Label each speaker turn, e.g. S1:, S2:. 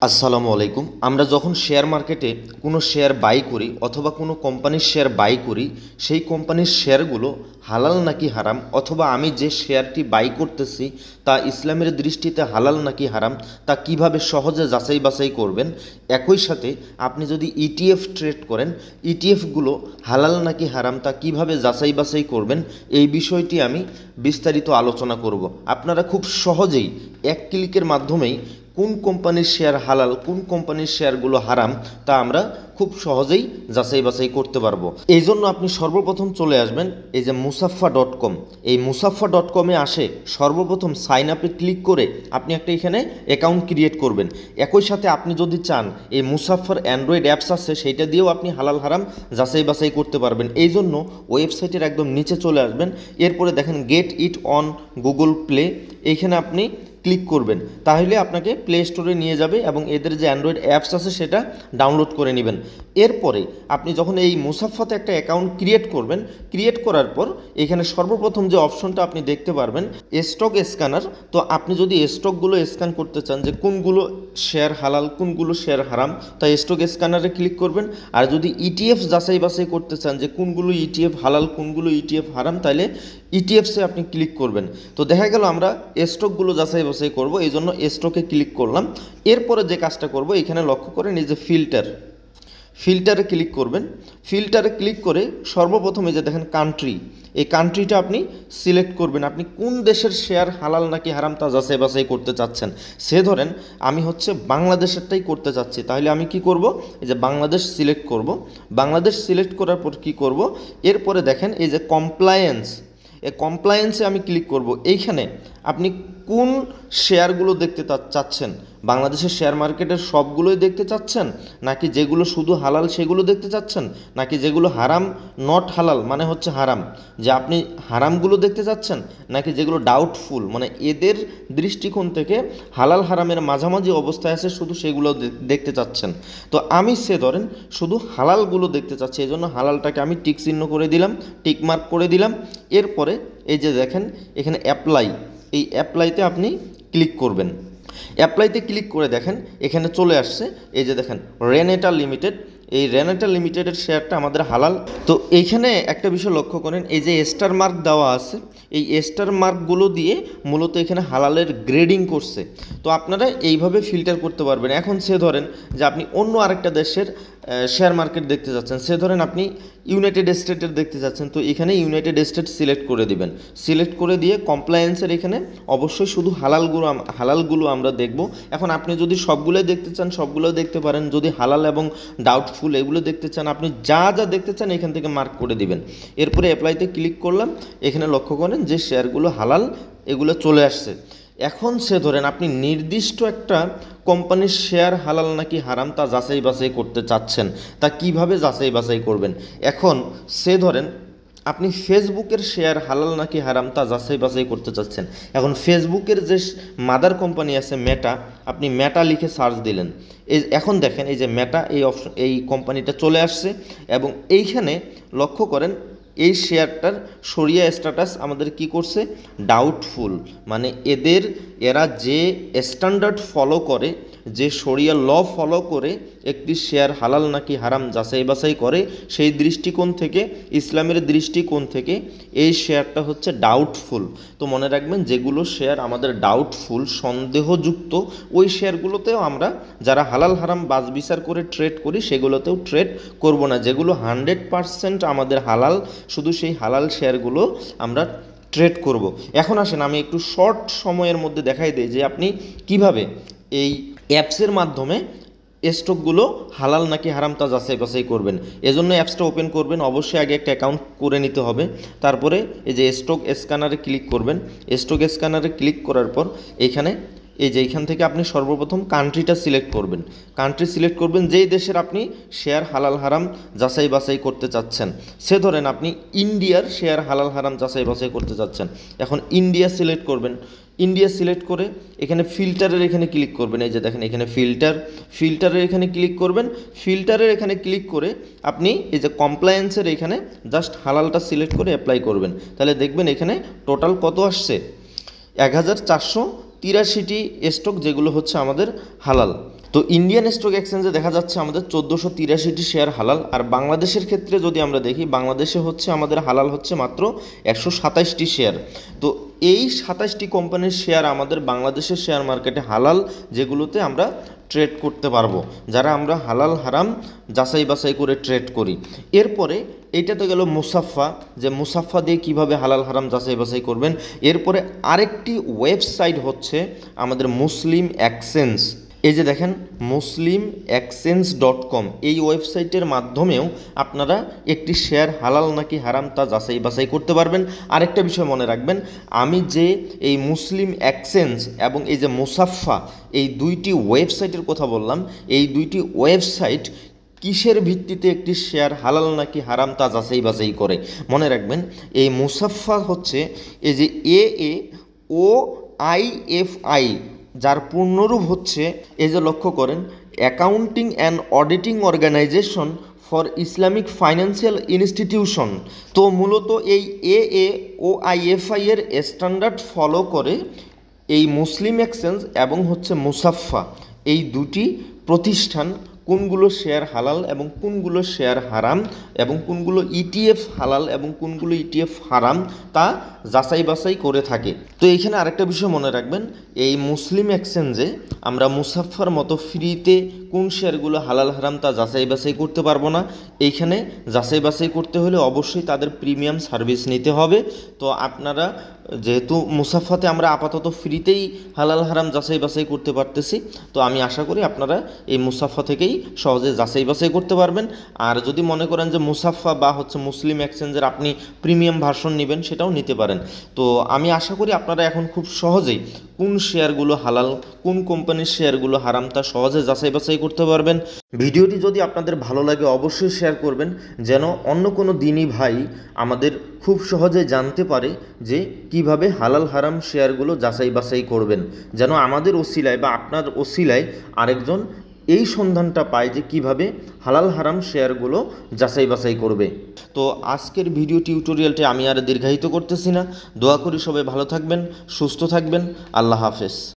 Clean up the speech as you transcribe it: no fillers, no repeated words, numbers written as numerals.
S1: আসসালামু আলাইকুম। আমরা যখন শেয়ার মার্কেটে কোনো শেয়ার বাই করি অথবা কোনো কোম্পানির শেয়ার বাই করি, সেই কোম্পানির শেয়ারগুলো হালাল নাকি হারাম, অথবা আমি যে শেয়ারটি বাই করতেছি তা ইসলামের দৃষ্টিতে হালাল নাকি হারাম, তা কিভাবে সহজে যাচাই বাছাই করবেন। একই সাথে আপনি যদি ইটিএফ ট্রেড করেন, ইটিএফগুলো হালাল নাকি হারাম তা কিভাবে যাচাই বাছাই করবেন, এই বিষয়টি আমি বিস্তারিত আলোচনা করব। আপনারা খুব সহজেই এক ক্লিকের মাধ্যমেই কোন কোম্পানির শেয়ার হালাল, কোন কোম্পানির শেয়ারগুলো হারাম তা আমরা খুব সহজেই যাচাই বাছাই করতে পারবো। এই জন্য আপনি সর্বপ্রথম চলে আসবেন এই যে musaffah.com। এই musaffah.com-এ আসে সর্বপ্রথম সাইন আপে ক্লিক করে আপনি একটা এখানে অ্যাকাউন্ট ক্রিয়েট করবেন। একই সাথে আপনি যদি চান এই মুসাফফার অ্যান্ড্রয়েড অ্যাপস আছে সেইটা দিয়েও আপনি হালাল হারাম যাচাই বাছাই করতে পারবেন। এই জন্য ওয়েবসাইটের একদম নিচে চলে আসবেন, এরপরে দেখেন get it on Google play, এইখানে আপনি ক্লিক করবেন, তাহলে আপনাকে প্লে স্টোরে নিয়ে যাবে এবং এদের যে অ্যান্ড্রয়েড অ্যাপস আছে সেটা ডাউনলোড করে নেবেন। এরপরে আপনি যখন এই মুসাফফাতে একটা অ্যাকাউন্ট ক্রিয়েট করবেন, ক্রিয়েট করার পর এখানে সর্বপ্রথম যে অপশনটা আপনি দেখতে পারবেন স্টক স্ক্যানার। তো আপনি যদি স্টকগুলো স্ক্যান করতে চান যে কোনগুলো শেয়ার হালাল কোনগুলো শেয়ার হারাম, তাই স্টক স্ক্যানারে ক্লিক করবেন। আর যদি ইটিএফ যাচাই বাছাই করতে চান যে কোনগুলো ইটিএফ হালাল কোনগুলো ইটিএফ হারাম, তাহলে ইটিএফসে আপনি ক্লিক করবেন। তো দেখা গেল আমরা স্টকগুলো যাচাই বাছাই করব, এই জন্য স্টকে ক্লিক করলাম। এরপরে যে কাজটা করব, এখানে লক্ষ্য করেন এই যে ফিল্টারে ক্লিক করবেন। ফিল্টারে ক্লিক করে সর্বপ্রথমে যে দেখেন কান্ট্রি, এই কান্ট্রিটা আপনি সিলেক্ট করবেন। আপনি কোন দেশের শেয়ার হালাল নাকি হারাম তা যাচাই বাছাই করতে চাচ্ছেন। সে ধরেন আমি হচ্ছে বাংলাদেশেরটাই করতে চাচ্ছি, তাহলে আমি কি করব, এই যে বাংলাদেশ সিলেক্ট করব। বাংলাদেশ সিলেক্ট করার পর কি করব, এরপরে দেখেন এই যে কমপ্লায়েন্স, এই কমপ্লায়েন্সে আমি ক্লিক করব। এইখানে আপনি কোন শেয়ারগুলো দেখতে চাচ্ছেন, বাংলাদেশের শেয়ার মার্কেটের সবগুলোই দেখতে চাচ্ছেন, নাকি যেগুলো শুধু হালাল সেগুলো দেখতে চাচ্ছেন, নাকি যেগুলো হারাম নট হালাল মানে হচ্ছে হারাম, যে আপনি হারামগুলো দেখতে চাচ্ছেন, নাকি যেগুলো ডাউটফুল মানে এদের দৃষ্টিকোণ থেকে হালাল হারামের মাঝামাঝি অবস্থায় আছে শুধু সেগুলো দেখতে চাচ্ছেন। তো আমি সে ধরেন শুধু হালালগুলো দেখতে চাচ্ছি, এই জন্য হালালটাকে আমি টিক চিহ্ন করে দিলাম, টিক মার্ক করে দিলাম। এরপরে এই যে দেখেন এখানে অ্যাপ্লাই, এই অ্যাপ্লাইতে আপনি ক্লিক করবেন। অ্যাপ্লাইতে ক্লিক করে দেখেন এখানে চলে আসছে এই যে দেখেন রেনেটা লিমিটেড। এই রেনেটা লিমিটেডের শেয়ারটা আমাদের হালাল। তো এইখানে একটা বিষয় লক্ষ্য করেন, এই যে স্টার মার্ক দেওয়া আছে, এই স্টার মার্কগুলো দিয়ে মূলত এখানে হালালের গ্রেডিং করছে। তো আপনারা এইভাবে ফিল্টার করতে পারবেন। এখন সে ধরেন যে আপনি অন্য আরেকটা দেশের শেয়ার মার্কেট দেখতে যাচ্ছেন, সে ধরেন আপনি ইউনাইটেড স্টেটের দেখতে যাচ্ছেন, তো এখানে ইউনাইটেড স্টেট সিলেক্ট করে দিবেন। সিলেক্ট করে দিয়ে কমপ্লায়েন্সের এখানে অবশ্যই শুধু হালালগুলো আমরা দেখব। এখন আপনি যদি সবগুলোই দেখতে চান সবগুলো দেখতে পারেন, যদি হালাল এবং ডাউটফুল এগুলো দেখতে চান আপনি যা যা দেখতে চান এখান থেকে মার্ক করে দিবেন। এরপরে অ্যাপ্লাইতে ক্লিক করলাম, এখানে লক্ষ্য করেন যে শেয়ারগুলো হালাল এগুলো চলে আসছে। এখন সে ধরেন আপনি নির্দিষ্ট একটা কোম্পানির শেয়ার হালাল নাকি হারাম তা যাচাই বাছাই করতে চাচ্ছেন, তা কিভাবে যাচাই বাছাই করবেন। এখন সে ধরেন আপনি ফেসবুকের শেয়ার হালাল নাকি হারাম তা যাচাই বাছাই করতে চাচ্ছেন। এখন ফেসবুকের যে মাদার কোম্পানি আছে মেটা, আপনি মেটা লিখে সার্চ দিলেন, এখন দেখেন এই যে মেটা এই কোম্পানিটা চলে আসছে এবং এইখানে লক্ষ্য করেন এই শেয়ারটার শরিয়া স্ট্যাটাস আমাদের কি করছে, ডাউটফুল মানে এরা যে স্ট্যান্ডার্ড ফলো করে, যে শরিয়া ল ফলো করে একটি শেয়ার হালাল নাকি হারাম যাচাই বাছাই করে, সেই দৃষ্টিকোণ থেকে ইসলামের দৃষ্টিকোণ থেকে এই শেয়ারটা হচ্ছে ডাউটফুল। তো মনে রাখবেন যেগুলো শেয়ার আমাদের ডাউটফুল সন্দেহযুক্ত ওই শেয়ারগুলোতেও আমরা যারা হালাল হারাম বাছ বিচার করে ট্রেড করি সেগুলোতেও ট্রেড করব না। যেগুলো 100% আমাদের হালাল শুধু সেই হালাল শেয়ারগুলো আমরা ট্রেড করব। এখন আসেন আমি একটু শর্ট সময়ের মধ্যে দেখাই দিই যে আপনি কিভাবে এই অ্যাপসের মাধ্যমে স্টকগুলো হালাল নাকি হারাম তা যাচাই বাছাই করবেন। এজন্য অ্যাপসটা ওপেন করবেন, অবশ্যই আগে একটা অ্যাকাউন্ট করে নিতে হবে। তারপরে এই যে স্টক স্ক্যানারে ক্লিক করবেন। স্টক স্ক্যানারে ক্লিক করার পর এইখান থেকে আপনি সর্বপ্রথম কান্ট্রিটা সিলেক্ট করবেন। কান্ট্রি সিলেক্ট করবেন যেই দেশের আপনি শেয়ার হালাল হারাম যাচাই বাছাই করতে চাচ্ছেন। সে ধরেন আপনি ইন্ডিয়ার শেয়ার হালাল হারাম যাচাই বাছাই করতে চাচ্ছেন। এখন ইন্ডিয়া সিলেক্ট করবেন। ইন্ডিয়া সিলেক্ট করে এখানে ফিল্টারের এখানে ক্লিক করবেন। এই যে দেখেন এখানে ফিল্টারের এখানে ক্লিক করবেন। ফিল্টারের এখানে ক্লিক করে আপনি এই যে কমপ্লায়েন্সের এখানে জাস্ট হালালটা সিলেক্ট করে অ্যাপ্লাই করবেন। তাহলে দেখবেন এখানে টোটাল কত আসছে, 1483টি স্টক যেগুলো হচ্ছে আমাদের হালাল। তো ইন্ডিয়ান স্টক এক্সচেঞ্জে দেখা যাচ্ছে আমাদের 1483টি শেয়ার হালাল, আর বাংলাদেশের ক্ষেত্রে যদি আমরা দেখি, বাংলাদেশে হচ্ছে আমাদের হালাল হচ্ছে মাত্র 127টি শেয়ার। তো এই 27টি কোম্পানির শেয়ার আমাদের বাংলাদেশের শেয়ার মার্কেটে হালাল, যেগুলোতে আমরা ট্রেড করতে পারবো, যারা আমরা হালাল হারাম যাচাই বাছাই করে ট্রেড করি। এরপরে এইটা তো গেল মুসাফা, যে মুসাফা দিয়ে কিভাবে হালাল হারাম যাচাই বাছাই করবেন। এরপরে আরেকটি ওয়েবসাইট হচ্ছে আমাদের মুসলিম এক্সচেঞ্জ। এই যে দেখেন muslimexchange.com, এই ওয়েবসাইটের মাধ্যমেও আপনারা একটি শেয়ার হালাল নাকি হারাম তা যাচাই বাছাই করতে পারবেন। আরেকটা বিষয় মনে রাখবেন, আমি যে এই মুসলিম এক্সচেঞ্জ এবং এই যে মুসাফা, এই দুইটি ওয়েবসাইটের কথা বললাম, এই দুইটি ওয়েবসাইট কিসের ভিত্তিতে একটি শেয়ার হালাল নাকি হারাম তা যাচাই বাছাই করে। মনে রাখবেন, এই মুসাফা হচ্ছে এই যে AAOIFI, যার পূর্ণরূপ হচ্ছে, এই যে লক্ষ্য করেন, accounting and auditing organization for Islamic financial institution. তো মূলত এই AAOIFI এর স্ট্যান্ডার্ড ফলো করে এই মুসলিম এক্সচেঞ্জ এবং হচ্ছে মুসাফা, এই দুটি প্রতিষ্ঠান কোনগুলো শেয়ার হালাল এবং কোনগুলো শেয়ার হারাম, এবং কোনগুলো ETF হালাল এবং কোনগুলো ETF হারাম তা যাচাই বাছাই করে থাকে। তো এইখানে আরেকটা বিষয় মনে রাখবেন, এই মুসলিম এক্সচেঞ্জে আমরা মুসাফার মতো ফ্রিতে কোন শেয়ারগুলো হালাল হারাম তা যাচাই বাছাই করতে পারবো না। এইখানে যাচাই বাছাই করতে হলে অবশ্যই তাদের প্রিমিয়াম সার্ভিস নিতে হবে। তো আপনারা যেহেতু মুসাফাতে আমরা আপাতত ফ্রিতেই হালাল হারাম যাচাই বাছাই করতে পারতেছি, তো আমি আশা করি আপনারা এই মুসাফা থেকেই সহজে যাচাই বাছাই করতে পারবেন। আর যদি মনে করেন যে মুসাফা বা হচ্ছে মুসলিম এক্সচেঞ্জের আপনি প্রিমিয়াম ভার্সন নেবেন, সেটাও নিতে পারেন। তো আমি আশা করি আপনারা এখন খুব সহজেই কোন শেয়ারগুলো হালাল, কোন কোম্পানির শেয়ারগুলো হারাম তা সহজে যাচাই বাছাই করতে পারবেন। ভিডিওটি যদি আপনাদের ভালো লাগে অবশ্যই শেয়ার করবেন, যেন অন্য কোনো দিনই ভাই আমাদের খুব সহজে জানতে পারে যে কিভাবে হালাল হারাম শেয়ারগুলো যাচাই বাছাই করবেন, যেন আমাদের ওসিলায় বা আপনার ওসিলায় আরেকজন এই সন্ধানটা পায় যে কিভাবে হালাল হারাম শেয়ারগুলো যাচাই বাছাই করবে। তো আজকের ভিডিও টিউটোরিয়ালটি আমি আর দীর্ঘায়িত করতেছি না। দোয়া করি সবাই ভালো থাকবেন, সুস্থ থাকবেন। আল্লাহ হাফেজ।